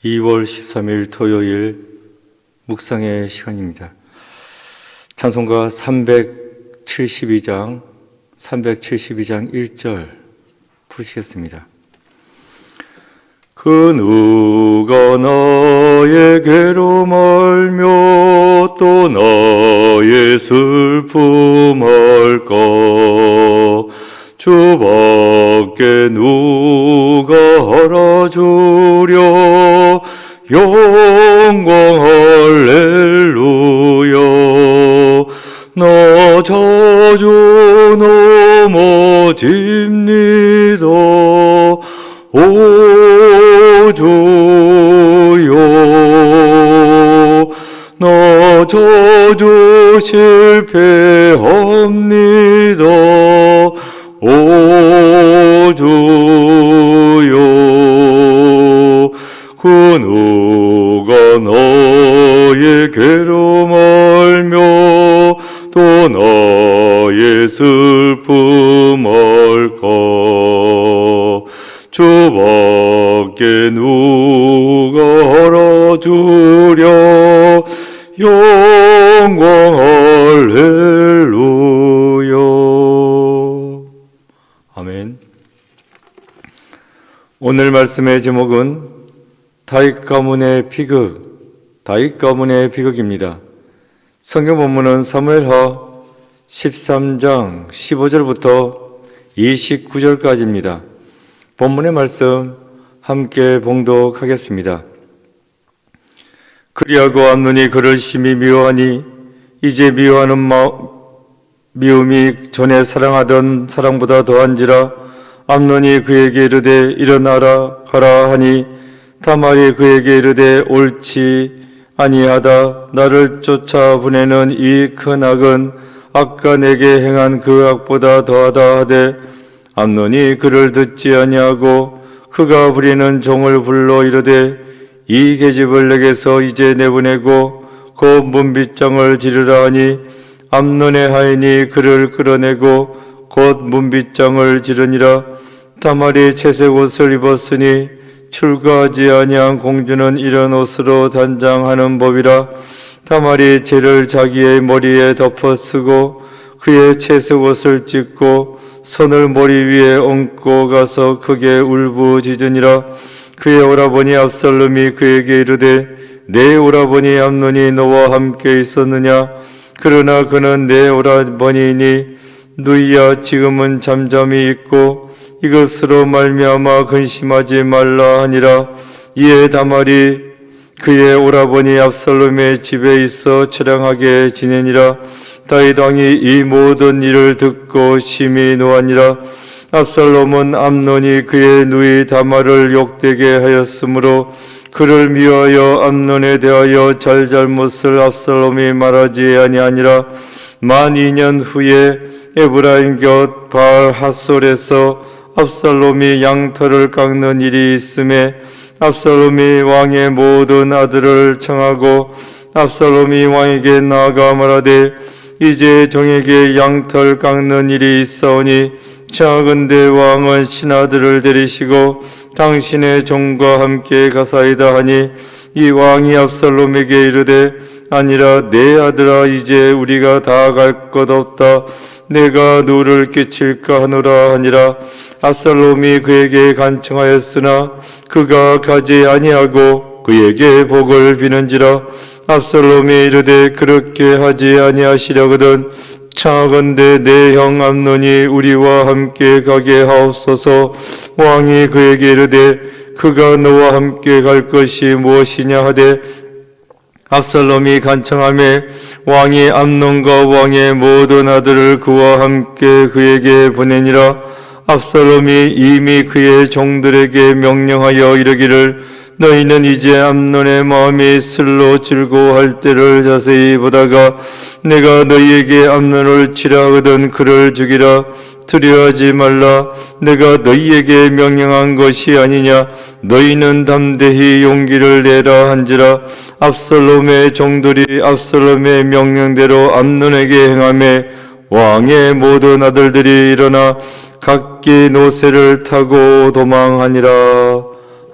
2월 13일 토요일 묵상의 시간입니다. 찬송가 372장 1절 부르시겠습니다. 그 누가 나에게로 말며 또 나의 슬픔 알까? 주밖에 누가 알아주려? 영광 할렐루야. 나 자주 넘어집니다. 오 주여, 나 자주 실패합니다. 오 주여, 그 누가 나에게로 말며 또 나의 슬픔 알까? 주밖에 누가 알아주랴? 영광 할렐루야. 아멘. 오늘 말씀의 제목은 다윗 가문의 비극입니다. 성경 본문은 사무엘하 13장 15절부터 29절까지입니다. 본문의 말씀 함께 봉독하겠습니다. 그리하고 암논이 그를 심히 미워하니 이제 미움이 전에 사랑하던 사랑보다 더한지라. 암논이 그에게 이르되 일어나라 가라 하니 다말이 그에게 이르되 옳지 아니하다. 나를 쫓아보내는 이 큰 악은 아까 내게 행한 그 악보다 더하다 하되, 암논이 그를 듣지 아니하고 그가 부리는 종을 불러 이르되 이 계집을 내게서 이제 내보내고 곧 문빗장을 지르라 하니, 암논의 하인이 그를 끌어내고 곧 문빗장을 지르니라. 다말이 채색 옷을 입었으니 출가하지 아니한 공주는 이런 옷으로 단장하는 법이라. 다말이 재를 자기의 머리에 덮어 쓰고 그의 채색 옷을 찢고 손을 머리 위에 얹고 가서 크게 울부짖으니라. 그의 오라버니 압살롬이 그에게 이르되 내 오라버니 암논이 너와 함께 있었느냐? 그러나 그는 내 오라버니니 누이야 지금은 잠잠히 있고 이것으로 말미암아 근심하지 말라 하니라. 이에 다말이 그의 오라버니 압살롬의 집에 있어 처량하게 지내니라. 다윗 왕이 이 모든 일을 듣고 심히 노하니라. 압살롬은 암논이 그의 누이 다말을 욕되게 하였으므로 그를 미워하여 암논에 대하여 잘잘못을 압살롬이 말하지 아니하니라. 만 2년 후에 에브라임 곁 바알 핫솔에서 압살롬이 양털을 깎는 일이 있음에 압살롬이 왕의 모든 아들을 청하고 압살롬이 왕에게 나아가 말하되 이제 종에게 양털 깎는 일이 있사오니 청하건대 왕은 신하들을 데리시고 당신의 종과 함께 가사이다 하니, 이 왕이 압살롬에게 이르되 아니라 내 아들아 이제 우리가 다 갈 것 없다. 내가 누를 끼칠까 하노라 하니라. 압살롬이 그에게 간청하였으나 그가 가지 아니하고 그에게 복을 비는지라. 압살롬이 이르되 그렇게 하지 아니하시려거든 청하건대 내 형 암논이 우리와 함께 가게 하옵소서. 왕이 그에게 이르되 그가 너와 함께 갈 것이 무엇이냐 하되, 압살롬이 간청하매 왕이 암논과 왕의 모든 아들을 그와 함께 그에게 보내니라. 압살롬이 이미 그의 종들에게 명령하여 이르기를 너희는 이제 암논의 마음이 슬로 즐거워할 때를 자세히 보다가 내가 너희에게 암논을 치라 하거든 그를 죽이라. 두려워하지 말라. 내가 너희에게 명령한 것이 아니냐. 너희는 담대히 용기를 내라 한지라. 압살롬의 종들이 압살롬의 명령대로 암논에게 행하매 왕의 모든 아들들이 일어나 각기 노새를 타고 도망하니라.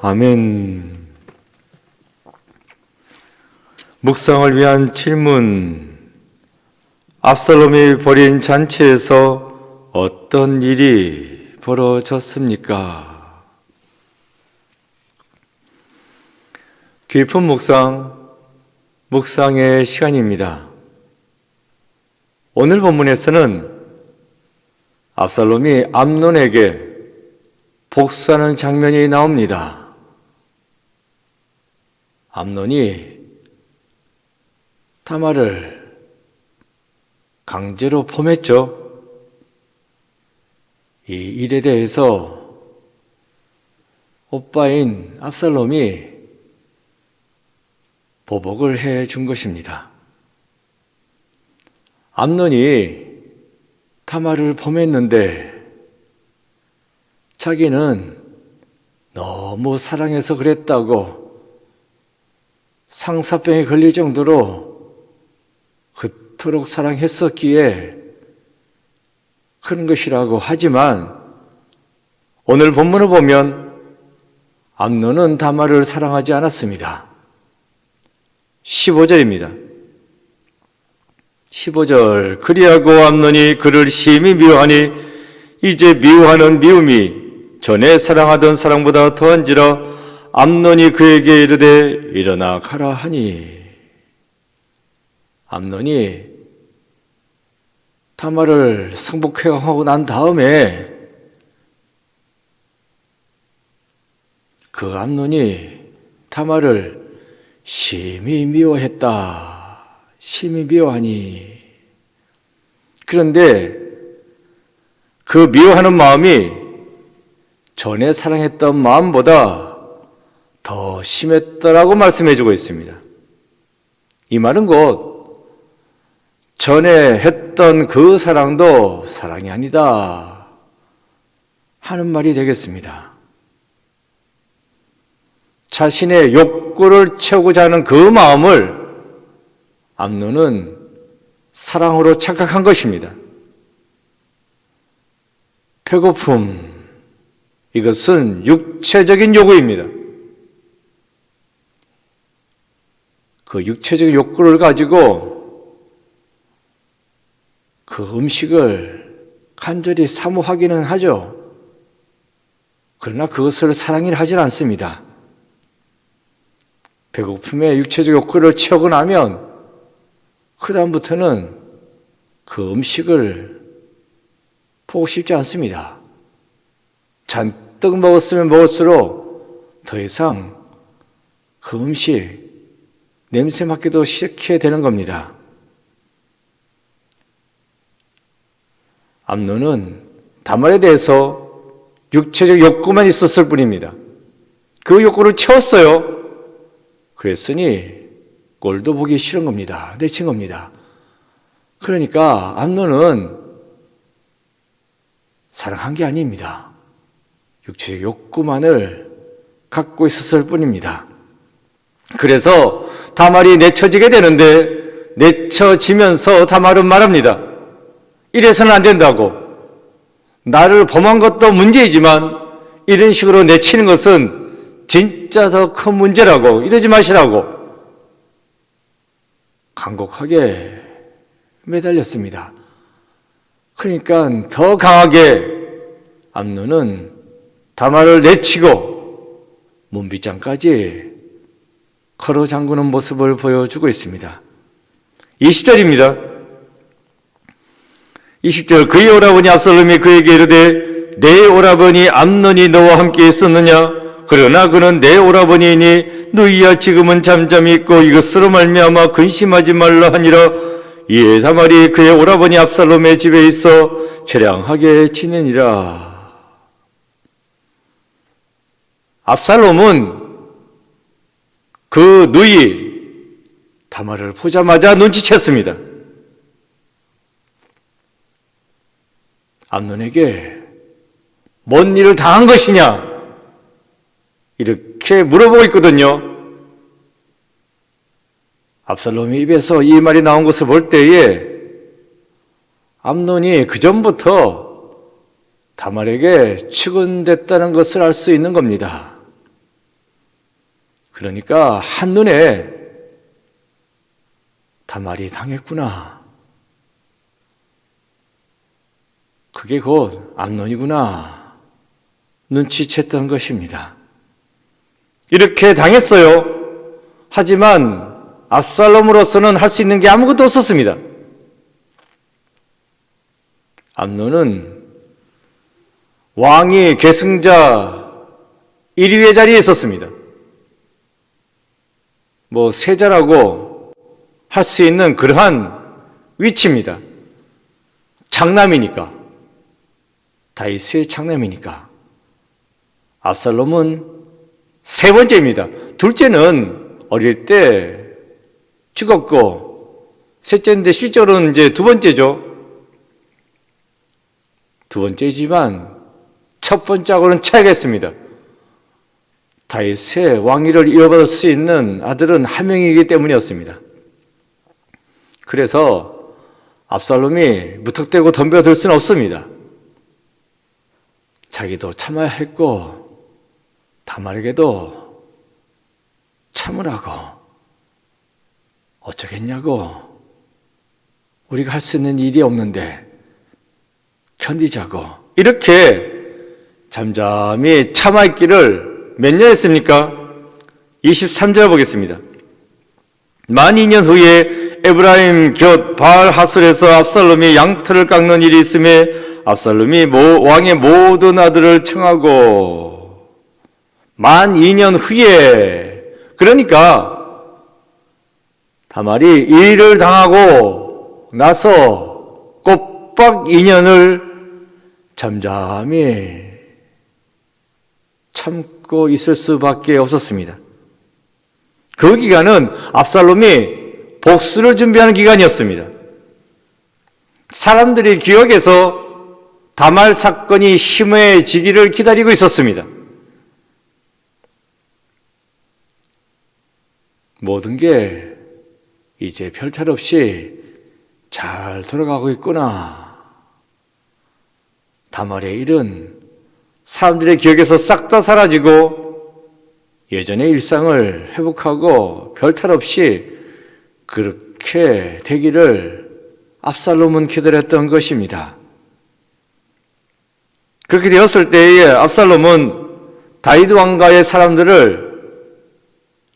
아멘. 묵상을 위한 질문. 압살롬이 벌인 잔치에서 어떤 일이 벌어졌습니까? 깊은 묵상의 시간입니다. 오늘 본문에서는 압살롬이 암논에게 복수하는 장면이 나옵니다. 암논이 다말을 강제로 범했죠. 이 일에 대해서 오빠인 압살롬이 보복을 해 준 것입니다. 암논이 다말을 범했는데 자기는 너무 사랑해서 그랬다고 상사병에 걸릴 정도로 그토록 사랑했었기에 그런 것이라고 하지만 오늘 본문을 보면 암논은 다말을 사랑하지 않았습니다. 15절입니다. 15절 그리하고 암논이 그를 심히 미워하니 이제 미워하는 미움이 전에 사랑하던 사랑보다 더한지라 암논이 그에게 이르되 일어나 가라 하니 암논이 다말을 상복해하고 난 다음에 그 암논이 다말을 심히 미워했다. 심히 미워하니. 그런데 그 미워하는 마음이 전에 사랑했던 마음보다 더 심했다라고 말씀해주고 있습니다. 이 말은 곧 전에 했던 그 사랑도 사랑이 아니다 하는 말이 되겠습니다. 자신의 욕구를 채우고자 하는 그 마음을 암논은 사랑으로 착각한 것입니다. 배고픔, 이것은 육체적인 요구입니다. 그 육체적인 욕구를 가지고 그 음식을 간절히 사모하기는 하죠. 그러나 그것을 사랑이라 하진 않습니다. 배고픔에 육체적 욕구를 채우고 나면 그 다음부터는 그 음식을 보고 싶지 않습니다. 잔뜩 먹었으면 먹을수록 더 이상 그 음식 냄새 맡기도 싫게 되는 겁니다. 암논은 다말에 대해서 육체적 욕구만 있었을 뿐입니다. 그 욕구를 채웠어요. 그랬으니 꼴도 보기 싫은 겁니다. 내친 겁니다. 그러니까 암논은 사랑한 게 아닙니다. 육체적 욕구만을 갖고 있었을 뿐입니다. 그래서 다말이 내쳐지게 되는데 내쳐지면서 다말은 말합니다. 이래서는 안 된다고. 나를 범한 것도 문제이지만 이런 식으로 내치는 것은 진짜 더 큰 문제라고. 이러지 마시라고 간곡하게 매달렸습니다. 그러니까 더 강하게 암논은 다말을 내치고 문빗장까지 걸어 잠그는 모습을 보여주고 있습니다. 20절입니다. 20절 그의 오라버니 압살롬이 그에게 이르되 내 오라버니 암논이 너와 함께 있었느냐? 그러나 그는 내 오라버니이니 너희야 지금은 잠잠히 있고 이것으로 말미암아 근심하지 말라 하니라. 이에 다말이 그의 오라버니 압살롬의 집에 있어 처량하게 지내니라. 압살롬은 그 누이 다말을 보자마자 눈치챘습니다. 암논에게 뭔 일을 당한 것이냐 이렇게 물어보고 있거든요. 압살롬의 입에서 이 말이 나온 것을 볼 때에 암논이 그전부터 다말에게 측은됐다는 것을 알 수 있는 겁니다. 그러니까 한눈에 다말이 당했구나. 그게 곧 암논이구나. 눈치챘던 것입니다. 이렇게 당했어요. 하지만 압살롬으로서는 할 수 있는 게 아무것도 없었습니다. 암논은 왕의 계승자 1위의 자리에 있었습니다. 세자라고 할 수 있는 그러한 위치입니다. 장남이니까. 다윗의 장남이니까. 압살롬은 세 번째입니다. 둘째는 어릴 때 죽었고, 셋째인데 실제로는 이제 두 번째죠. 두 번째지만 첫 번째하고는 차이가 있습니다. 다윗의 왕위를 이어받을 수 있는 아들은 한 명이기 때문이었습니다. 그래서 압살롬이 무턱대고 덤벼들 수는 없습니다. 자기도 참아야 했고 다말에게도 참으라고, 어쩌겠냐고, 우리가 할 수 있는 일이 없는데 견디자고, 이렇게 잠잠히 참아있기를 몇 년 했습니까? 23절 보겠습니다. 만 2년 후에 에브라임 곁 바알 하솔에서 압살롬이 양털을 깎는 일이 있음에 압살롬이 왕의 모든 아들을 청하고, 만 2년 후에, 그러니까 다말이 이 일을 당하고 나서 꼬박 2년을 잠잠히 참고 있을 수밖에 없었습니다. 그 기간은 압살롬이 복수를 준비하는 기간이었습니다. 사람들이 기억에서 다말 사건이 심해지기를 기다리고 있었습니다. 모든 게 이제 별탈 없이 잘 돌아가고 있구나. 다말의 일은 사람들의 기억에서 싹 다 사라지고 예전의 일상을 회복하고 별탈 없이 그렇게 되기를 압살롬은 기다렸던 것입니다. 그렇게 되었을 때에 압살롬은 다윗 왕가의 사람들을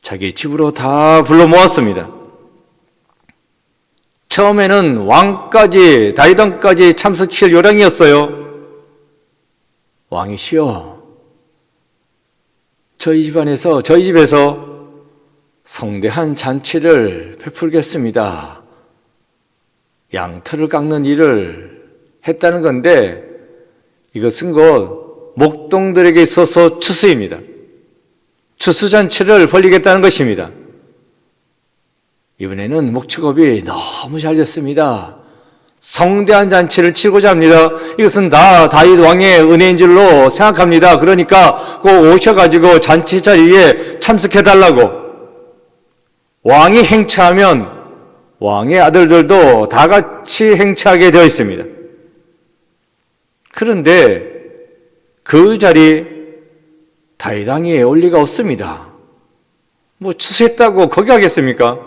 자기 집으로 다 불러 모았습니다. 처음에는 왕까지, 다윗 왕까지 참석할 요량이었어요. 왕이시여, 저희 집에서 성대한 잔치를 베풀겠습니다. 양털을 깎는 일을 했다는 건데, 이것은 곧 목동들에게 있어서 추수입니다. 추수잔치를 벌리겠다는 것입니다. 이번에는 목축업이 너무 잘 됐습니다. 성대한 잔치를 치고자 합니다. 이것은 다 다윗 왕의 은혜인 줄로 생각합니다. 그러니까 꼭 오셔가지고 잔치 자리에 참석해달라고. 왕이 행차하면 왕의 아들들도 다 같이 행차하게 되어 있습니다. 그런데 그 자리 다윗 왕이 올 리가 없습니다. 추수했다고 거기 가겠습니까?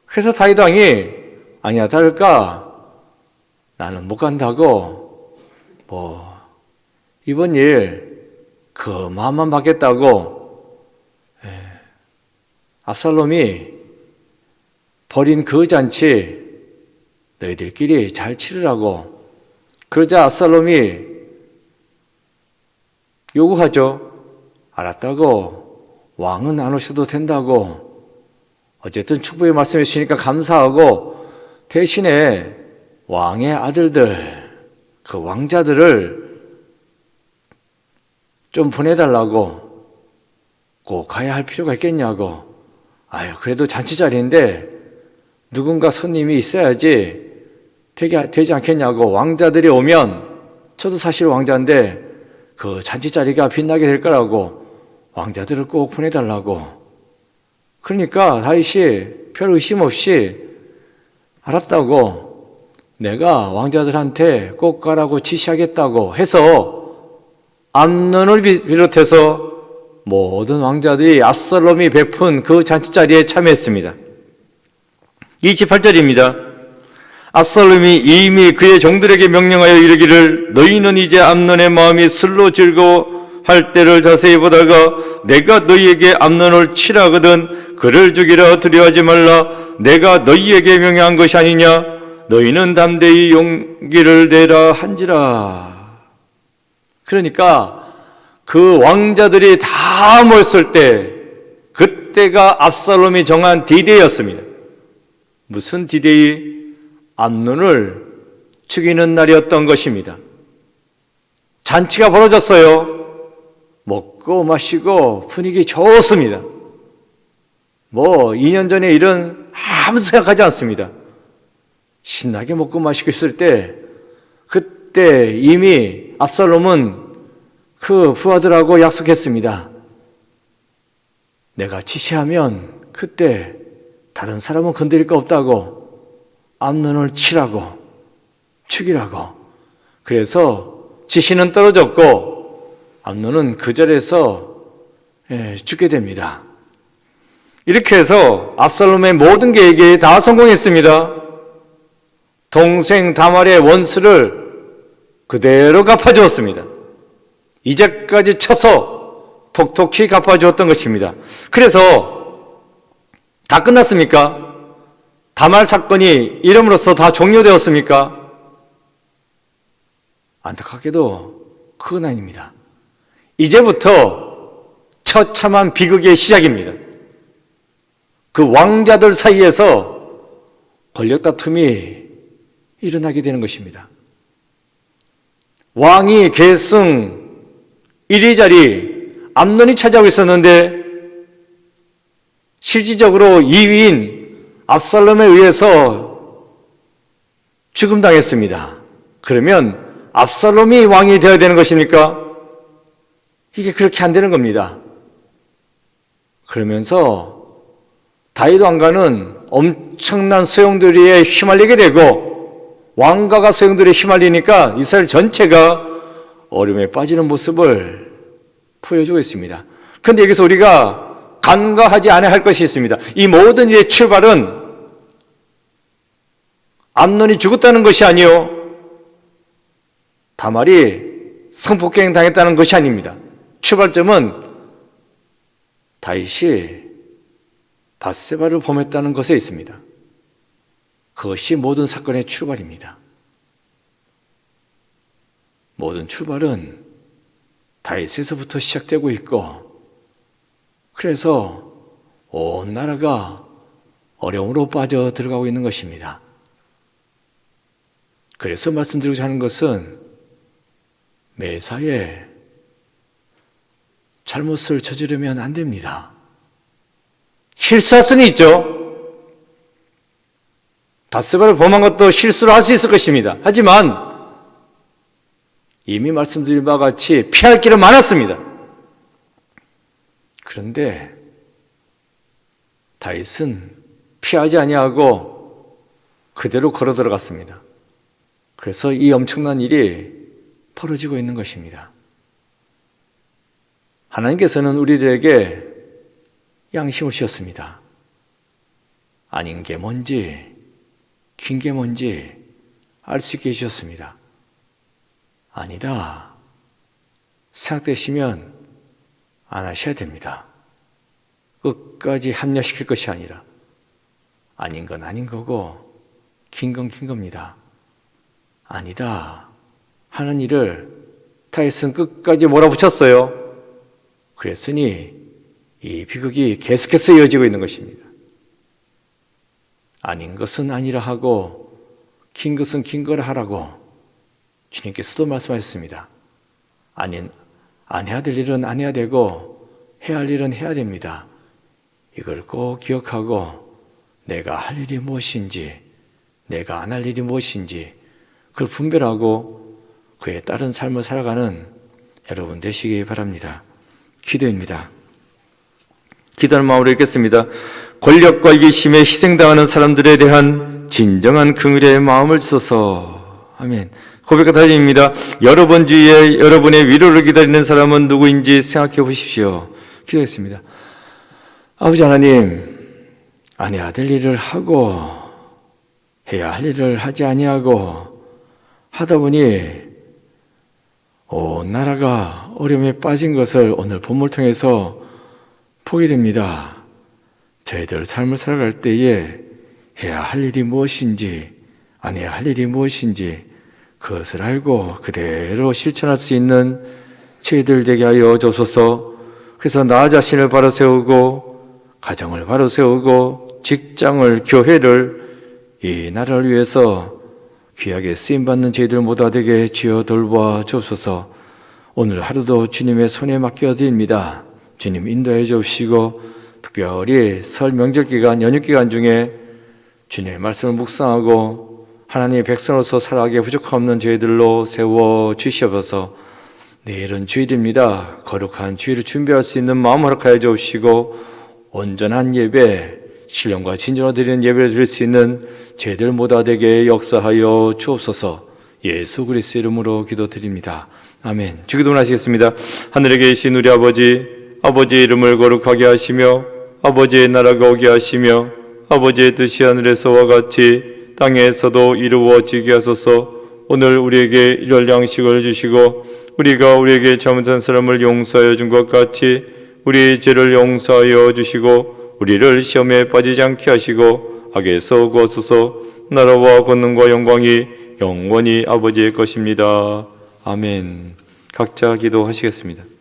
그래서 다윗 왕이 아니야 다를까 나는 못 간다고, 이번 일 그 마음만 받겠다고 압살롬이 벌인 그 잔치 너희들끼리 잘 치르라고. 그러자 압살롬이 요구하죠. 알았다고, 왕은 안 오셔도 된다고. 어쨌든 축복의 말씀해 주시니까 감사하고 대신에 왕의 아들들, 그 왕자들을 좀 보내달라고. 꼭 가야 할 필요가 있겠냐고. 그래도 잔치 자리인데 누군가 손님이 있어야지 되지 않겠냐고. 왕자들이 오면, 저도 사실 왕자인데 그 잔치 자리가 빛나게 될 거라고 왕자들을 꼭 보내달라고. 그러니까 다윗이 별 의심 없이 알았다고, 내가 왕자들한테 꼭 가라고 지시하겠다고 해서 암논을 비롯해서 모든 왕자들이 압살롬이 베푼 그 잔치 자리에 참여했습니다. 28절입니다. 압살롬이 이미 그의 종들에게 명령하여 이르기를 너희는 이제 암논의 마음이 술로 즐거워할 때를 자세히 보다가 내가 너희에게 암논을 치라거든 그를 죽이라 두려워하지 말라 내가 너희에게 명령한 것이 아니냐 너희는 담대히 용기를 내라 한지라. 그러니까 그 왕자들이 다 모였을 때 그때가 압살롬이 정한 디데이였습니다. 무슨 디데이? 암논을 죽이는 날이었던 것입니다. 잔치가 벌어졌어요. 먹고 마시고 분위기 좋습니다. 2년 전에 일은 아무도 생각하지 않습니다. 신나게 먹고 마시고 있을 때 그때 이미 압살롬은 그 부하들하고 약속했습니다. 내가 지시하면 그때 다른 사람은 건드릴 거 없다고 암논을 치라고 죽이라고. 그래서 지시는 떨어졌고 암논은 그 자리에서 죽게 됩니다. 이렇게 해서 압살롬의 모든 계획이 다 성공했습니다. 동생 다말의 원수를 그대로 갚아주었습니다. 이제까지 쳐서 톡톡히 갚아주었던 것입니다. 그래서 다 끝났습니까? 다말 사건이 이름으로써 다 종료되었습니까? 안타깝게도 그건 아닙니다. 이제부터 처참한 비극의 시작입니다. 그 왕자들 사이에서 권력 다툼이 일어나게 되는 것입니다. 왕이 계승 1위 자리 암논이 차지하고 있었는데 실질적으로 2위인 압살롬에 의해서 죽음당했습니다. 그러면 압살롬이 왕이 되어야 되는 것입니까? 이게 그렇게 안 되는 겁니다. 그러면서 다윗 왕가는 엄청난 소용돌이에 휘말리게 되고 왕가가 소용돌이에 휘말리니까 이스라엘 전체가 어려움에 빠지는 모습을 보여주고 있습니다. 그런데 여기서 우리가 간과하지 않아야 할 것이 있습니다. 이 모든 일의 출발은 암논이 죽었다는 것이 아니요 다말이 성폭행 당했다는 것이 아닙니다. 출발점은 다윗이 밧세바를 범했다는 것에 있습니다. 그것이 모든 사건의 출발입니다. 모든 출발은 다윗에서부터 시작되고 있고 그래서 온 나라가 어려움으로 빠져 들어가고 있는 것입니다. 그래서 말씀드리고자 하는 것은 매사에 잘못을 저지르면 안 됩니다. 실수할 수는 있죠. 밧세바를 범한 것도 실수를 할 수 있을 것입니다. 하지만 이미 말씀드린 바와 같이 피할 길은 많았습니다. 그런데 다윗은 피하지 아니하고 그대로 걸어 들어갔습니다. 그래서 이 엄청난 일이 벌어지고 있는 것입니다. 하나님께서는 우리들에게 양심을 주셨습니다. 아닌 게 뭔지, 긴 게 뭔지 알 수 있게 해주셨습니다. 아니다 생각되시면 안 하셔야 됩니다. 끝까지 합리화시킬 것이 아니라 아닌 건 아닌 거고 긴 건 긴 겁니다. 아니다 하는 일을 다윗은 끝까지 몰아붙였어요. 그랬으니 이 비극이 계속해서 이어지고 있는 것입니다. 아닌 것은 아니라 하고 긴 것은 긴 거라 하라고 주님께서도 말씀하셨습니다. 안 해야 될 일은 안 해야 되고 해야 할 일은 해야 됩니다. 이걸 꼭 기억하고 내가 할 일이 무엇인지 내가 안 할 일이 무엇인지 그걸 분별하고 그에 따른 삶을 살아가는 여러분 되시기 바랍니다. 기도입니다. 기도하는 마음으로 읽겠습니다. 권력과 이기심에 희생당하는 사람들에 대한 진정한 긍휼의 마음을 주소서. 아멘. 고백과 다짐입니다. 여러분 주위에 여러분의 위로를 기다리는 사람은 누구인지 생각해 보십시오. 기도했습니다. 아버지 하나님, 안 해야 될 일을 하고 해야 할 일을 하지 아니하고 하다 보니 온 나라가 어려움에 빠진 것을 오늘 본문을 통해서 보게 됩니다. 저희들 삶을 살아갈 때에 해야 할 일이 무엇인지 안 해야 할 일이 무엇인지 그것을 알고 그대로 실천할 수 있는 저희들 되게 하여 주옵소서. 그래서 나 자신을 바로 세우고 가정을 바로 세우고 직장을 교회를 이 나라를 위해서 귀하게 쓰임받는 저희들 모두 되게 주여 돌보아 주옵소서. 오늘 하루도 주님의 손에 맡겨드립니다. 주님 인도해 주시고 특별히 설 명절 기간 연휴 기간 중에 주님의 말씀을 묵상하고 하나님의 백성으로서 살아가기에 부족함 없는 저희들로 세워 주시옵소서. 내일은 주일입니다. 거룩한 주일을 준비할 수 있는 마음 허락하여 주옵시고 온전한 예배, 신령과 진정으로 드리는 예배를 드릴 수 있는 저희들 모두 되게 역사하여 주옵소서. 예수 그리스도 이름으로 기도드립니다. 아멘. 주기도문 하시겠습니다. 하늘에 계신 우리 아버지의 이름을 거룩하게 하시며 아버지의 나라가 오게 하시며 아버지의 뜻이 하늘에서와 같이 땅에서도 이루어지게 하소서. 오늘 우리에게 일할 양식을 주시고 우리가 우리에게 잘못한 사람을 용서하여 준 것 같이 우리의 죄를 용서하여 주시고 우리를 시험에 빠지지 않게 하시고 악에서 구하소서. 나라와 권능과 영광이 영원히 아버지의 것입니다. 아멘. 각자 기도하시겠습니다.